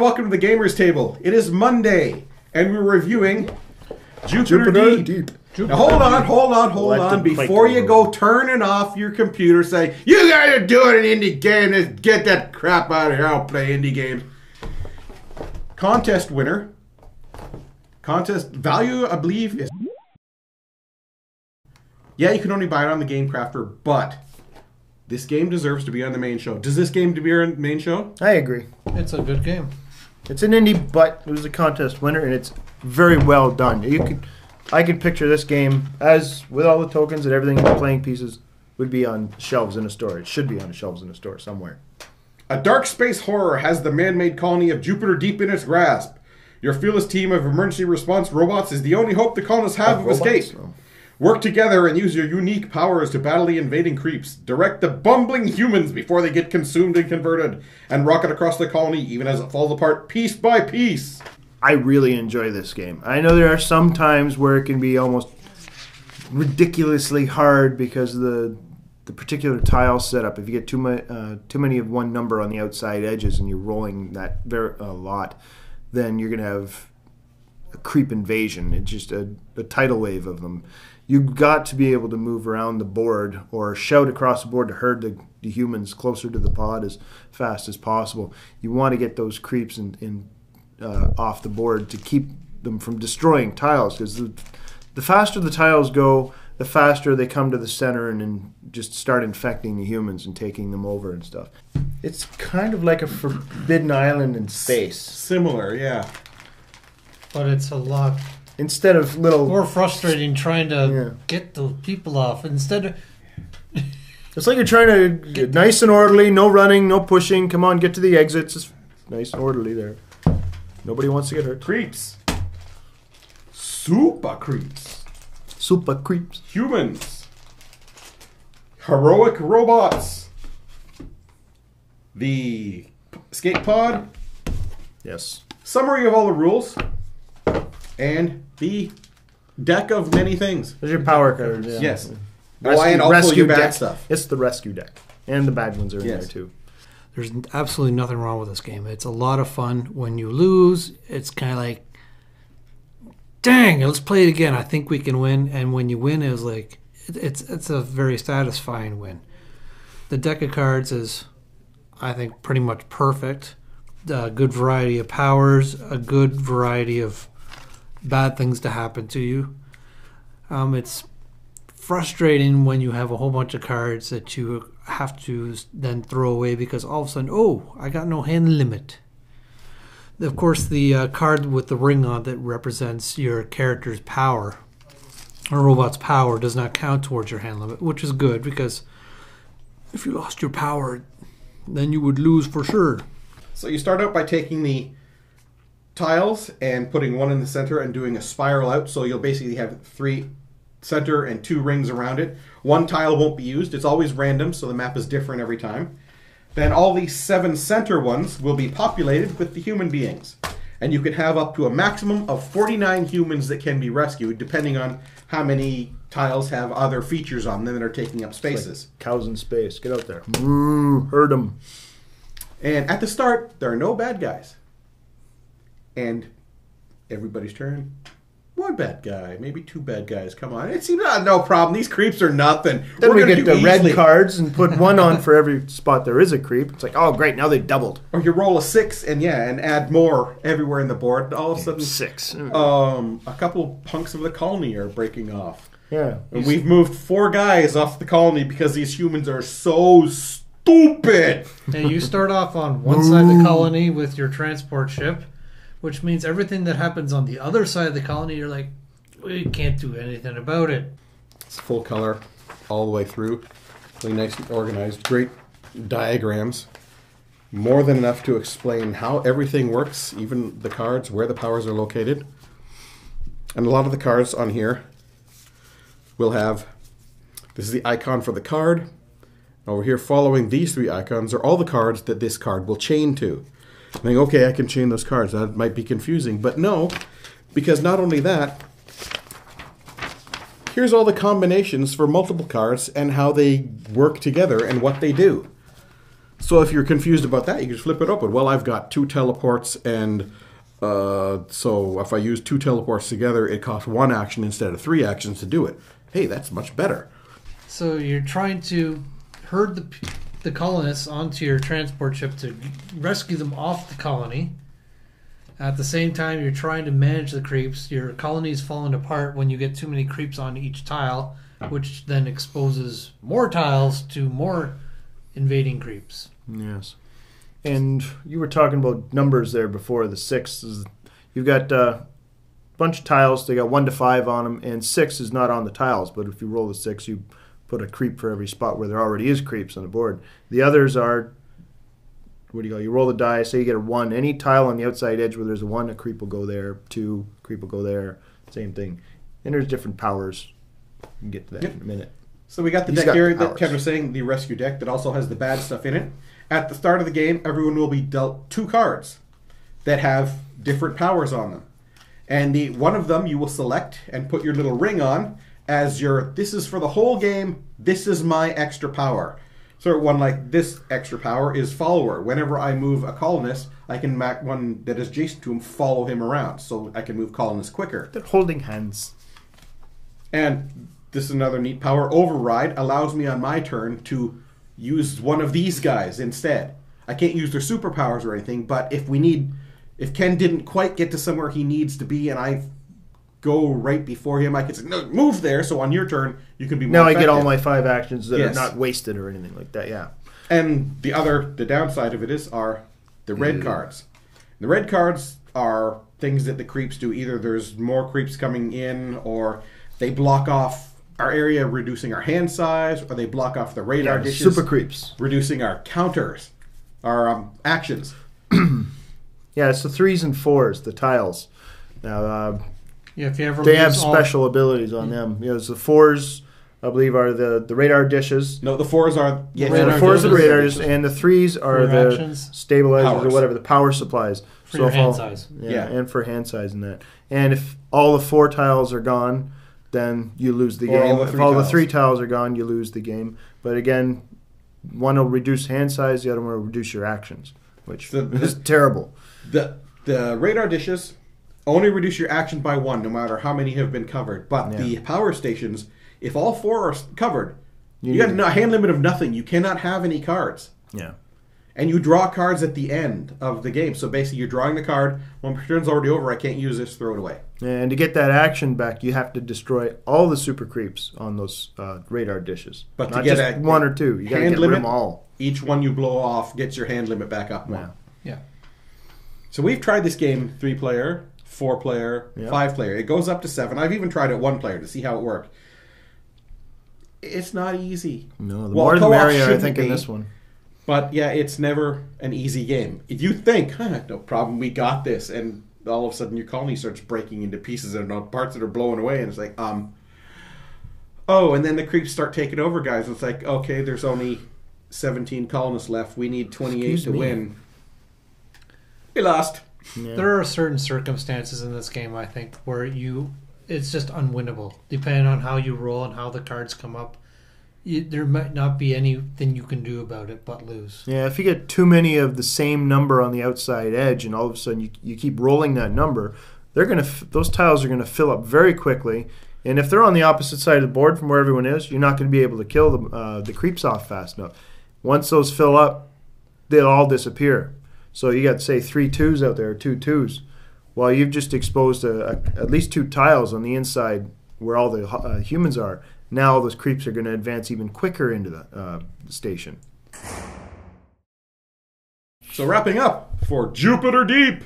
welcome to the Gamers Table. It is Monday, and we're reviewing Jupiter Deep. Now hold on. Before you go turning off your computer, say, you guys are doing an indie game, just get that crap out of here, I'll play indie games. Contest winner. Contest value, I believe, is... Yeah, you can only buy it on the Game Crafter, but this game deserves to be on the main show. Does this game to be on the main show? I agree. It's a good game. It's an indie, but it was a contest winner, and it's very well done. I can picture this game as, with all the tokens and everything, the playing pieces would be on shelves in a store. It should be on shelves in a store somewhere. A dark space horror has the man-made colony of Jupiter deep in its grasp. Your fearless team of emergency response robots is the only hope the colonists have of escape. No. Work together and use your unique powers to battle the invading creeps. Direct the bumbling humans before they get consumed and converted, and rocket across the colony even as it falls apart piece by piece. I really enjoy this game. I know there are some times where it can be almost ridiculously hard because of the particular tile setup. If you get too many of one number on the outside edges and you're rolling that a lot, then you're going to have a creep invasion. It's just a tidal wave of them. You've got to be able to move around the board or shout across the board to herd the humans closer to the pod as fast as possible. You want to get those creeps off the board to keep them from destroying tiles, because the faster the tiles go, the faster they come to the center and then just start infecting the humans and taking them over and stuff. It's kind of like a Forbidden Island in space. Similar, yeah. But it's a lot Instead of little... more frustrating trying to get the people off. Instead of... It's like you're trying to get nice and orderly, no running, no pushing. Come on, get to the exits. It's nice and orderly there. Nobody wants to get hurt. Creeps. Super creeps. Super creeps. Humans. Heroic robots. The escape pod. Yes. Summary of all the rules. And the deck of many things. There's your power cards. Yeah. Yes. And also your bad stuff. It's the rescue deck. And the bad ones are in there too. There's absolutely nothing wrong with this game. It's a lot of fun. When you lose, it's kind of like, dang, let's play it again. I think we can win. And when you win, it was like, it's a very satisfying win. The deck of cards is, I think, pretty much perfect. A good variety of powers, a good variety of bad things to happen to you. It's frustrating when you have a whole bunch of cards that you have to then throw away because all of a sudden, oh, I got no hand limit. Of course, the card with the ring on that represents your character's power, or robot's power, does not count towards your hand limit, which is good because if you lost your power, then you would lose for sure. So you start out by taking the tiles and putting one in the center and doing a spiral out. So you'll basically have 3 center and 2 rings around it. One tile won't be used. It's always random, so the map is different every time. Then all these 7 center ones will be populated with the human beings. And you can have up to a maximum of 49 humans that can be rescued, depending on how many tiles have other features on them that are taking up spaces. Like cows in space. Get out there. Herd them. And at the start, there are no bad guys. And everybody's turn. 1 bad guy, maybe 2 bad guys. Come on, it seems no problem. These creeps are nothing. Then we get the red cards and put 1 on for every spot there is a creep. It's like, oh great, now they doubled. Or you roll a 6 and add more everywhere in the board. All of a sudden, 6. A couple punks of the colony are breaking off. Yeah, and we've moved 4 guys off the colony because these humans are so stupid. And you start off on one side of the colony with your transport ship, which means everything that happens on the other side of the colony, you're like, we can't do anything about it. It's full color all the way through. Really nice and organized. Great diagrams. More than enough to explain how everything works, even the cards, where the powers are located. And a lot of the cards on here will have, this is the icon for the card. Over here, following these 3 icons, are all the cards that this card will chain to. I think, okay, I can chain those cards. That might be confusing, but no, because not only that, here's all the combinations for multiple cards and how they work together and what they do. So if you're confused about that, you can just flip it open. Well, I've got 2 teleports, and so if I use 2 teleports together, it costs 1 action instead of 3 actions to do it. Hey, that's much better. So you're trying to herd the colonists onto your transport ship to rescue them off the colony. At the same time, you're trying to manage the creeps. Your colony's falling apart when you get too many creeps on each tile, which then exposes more tiles to more invading creeps. Yes. And you were talking about numbers there before. The 6 is, you've got a bunch of tiles. They got 1 to 5 on them, and 6 is not on the tiles. But if you roll the 6, you put a creep for every spot where there already is creeps on the board. The others are, what do you go? You roll the die. Say you get a 1. Any tile on the outside edge where there's a 1, a creep will go there. 2, creep will go there. Same thing. And there's different powers. We can get to that in a minute. So we got the He's deck got here that powers. Kevin was saying, the rescue deck that also has the bad stuff in it. At the start of the game, everyone will be dealt 2 cards that have different powers on them. And one of them you will select and put your little ring on as your, this is for the whole game, this is my extra power. So one like this extra power is follower. Whenever I move a colonist, I can make one that is adjacent to him follow him around, so I can move colonists quicker. They're holding hands. And this is another neat power. Override allows me on my turn to use one of these guys instead. I can't use their superpowers or anything, but if Ken didn't quite get to somewhere he needs to be and I go right before him, I can say, no, move there, so on your turn, you can be more Now I effective. get all my 5 actions that Yes. are not wasted or anything like that, yeah. And the downside of it are the red cards. The red cards are things that the creeps do. Either there's more creeps coming in, or they block off our area, reducing our hand size, or they block off the radar dishes, Super creeps. reducing our counters, our actions. Yeah, it's the 3s and 4s, the tiles. Now, Yeah, if you ever they have lose all- special abilities on them. You know, the 4s, I believe, are the radar dishes. No, the 4s are Yeah, Radar the 4s are the dishes. radars, and the 3s are your the actions. stabilizers Powers. or whatever, the power supplies. For your if hand all- size. Yeah, Yeah. and for hand size and that. And if all the 4 tiles are gone, then you lose the Or game. all the If 3 all the tiles. 3 tiles are gone, you lose the game. But again, one will reduce hand size, the other one will reduce your actions, which is terrible. The radar dishes only reduce your action by 1, no matter how many have been covered. But the power stations, if all 4 are covered, you got a hand limit of nothing. You cannot have any cards. Yeah. And you draw cards at the end of the game. So basically, you're drawing the card. When my turn's already over, I can't use this, throw it away. And to get that action back, you have to destroy all the super creeps on those radar dishes. But to not get just a 1 or 2. You got to hand get rid of limit, them all. Each one you blow off gets your hand limit back up 1. Yeah. Yeah. So we've tried this game 3-player, 4-player, Yeah. 5-player. It goes up to 7. I've even tried it 1-player to see how it worked. It's not easy. No, the Well, more the co-op merrier, I shouldn't think, in be. this one. But yeah, it's never an easy game. If you think, no problem, we got this, and all of a sudden your colony starts breaking into pieces and parts that are blowing away, and it's like, oh, and then the creeps start taking over, guys. It's like, okay, there's only 17 colonists left. We need 28 Excuse to me. win. We lost. Yeah. There are certain circumstances in this game, I think, where it's just unwinnable, depending on how you roll and how the cards come up. There might not be anything you can do about it but lose. Yeah, if you get too many of the same number on the outside edge, and all of a sudden you keep rolling that number, those tiles are gonna fill up very quickly. And if they're on the opposite side of the board from where everyone is, you're not going to be able to kill the creeps off fast enough. Once those fill up, they'll all disappear. So you got, say, 3 2s out there, 2 2s. Well, you've just exposed at least 2 tiles on the inside where all the humans are. Now those creeps are going to advance even quicker into the station. So wrapping up for Jupiter Deep.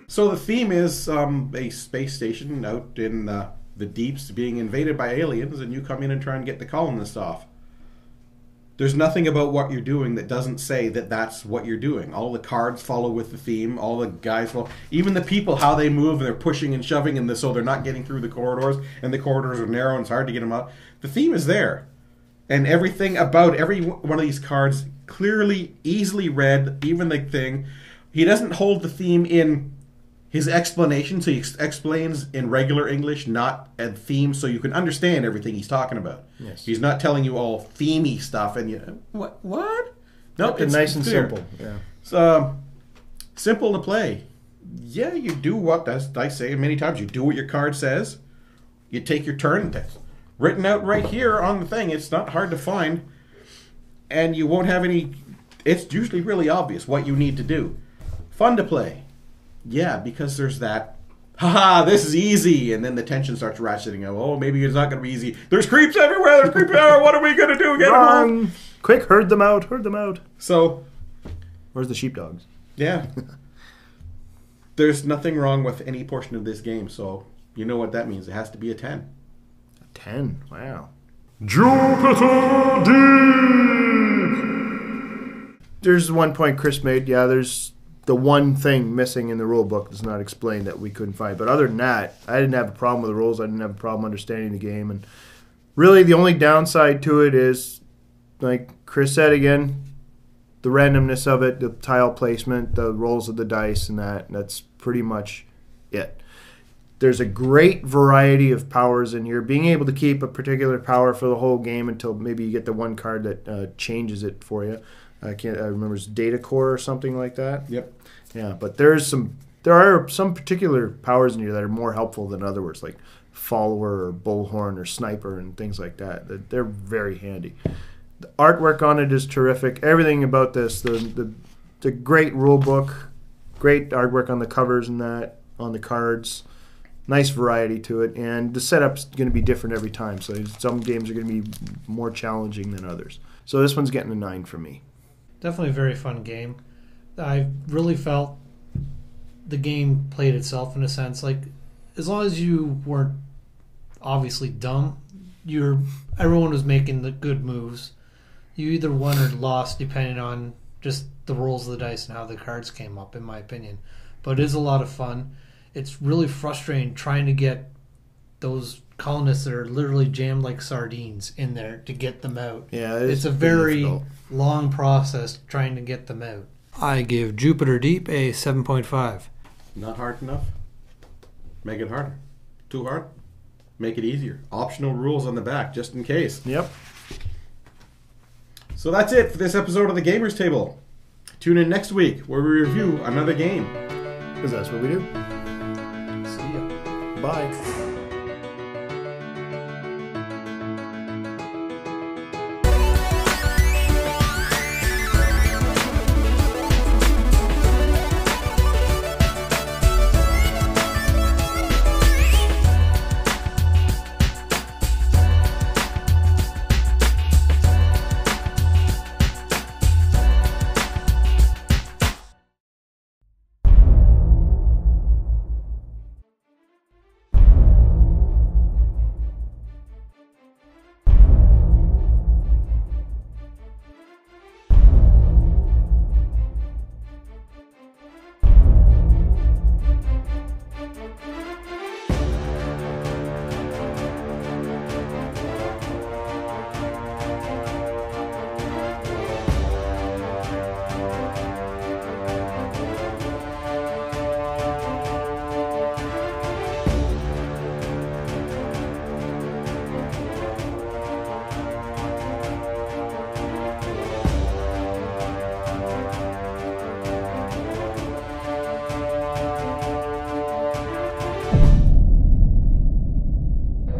So the theme is a space station out in the deeps being invaded by aliens, and you come in and try and get the colonists off. There's nothing about what you're doing that doesn't say that that's what you're doing. All the cards follow with the theme. All the guys follow. Even the people, how they move, and they're pushing and shoving, and so they're not getting through the corridors, and the corridors are narrow and it's hard to get them out. The theme is there. And everything about every one of these cards clearly, easily read, even the thing. He doesn't hold the theme in his explanation, so he explains in regular English, not a theme, so you can understand everything he's talking about. Yes. He's not telling you all themey stuff, and you what? Nope, It's nice and clear. simple. Yeah. So simple to play. Yeah, you do what I say many times. You do what your card says. You take your turn. That's written out right here on the thing. It's not hard to find, and you won't have any. It's usually really obvious what you need to do. Fun to play. Yeah, because there's that. Haha, this is easy, and then the tension starts ratcheting. Oh, maybe it's not going to be easy. There's creeps everywhere. There's creeps everywhere. What are we going to do? Get them all. Run! Quick, herd them out. Herd them out. So, Where's the sheepdogs? yeah. There's nothing wrong with any portion of this game, so you know what that means. It has to be a 10. 10. Wow. Jupiter Deep! There's one point Chris made. Yeah, there's the one thing missing in the rule book that's not explained that we couldn't find. But other than that, I didn't have a problem with the rules. I didn't have a problem understanding the game. And really, the only downside to it is, like Chris said again, the randomness of it, the tile placement, the rolls of the dice, and that's pretty much it. There's a great variety of powers in here. Being able to keep a particular power for the whole game until maybe you get the one card that changes it for you. I remember it's Data Core or something like that. Yep. Yeah, but there are some particular powers in here that are more helpful than others, like Follower or Bullhorn or Sniper and things like that. They're very handy. The artwork on it is terrific. Everything about this, the great rule book, great artwork on the covers and that, on the cards. Nice variety to it, and the setup's going to be different every time. So some games are going to be more challenging than others. So this one's getting a 9 from me. Definitely a very fun game. I really felt the game played itself in a sense. Like, as long as you weren't obviously dumb, everyone was making the good moves. You either won or lost depending on just the rolls of the dice and how the cards came up, in my opinion. But it is a lot of fun. It's really frustrating trying to get those colonists that are literally jammed like sardines in there to get them out. Yeah, it's a very long process trying to get them out. I give Jupiter Deep a 7.5. Not hard enough? Make it harder. Too hard? Make it easier. Optional rules on the back, just in case. Yep. So that's it for this episode of the Gamers Table. Tune in next week where we review another game. Because that's what we do. See ya. Bye.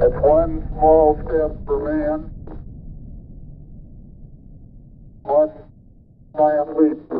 It's one small step for man, one giant leap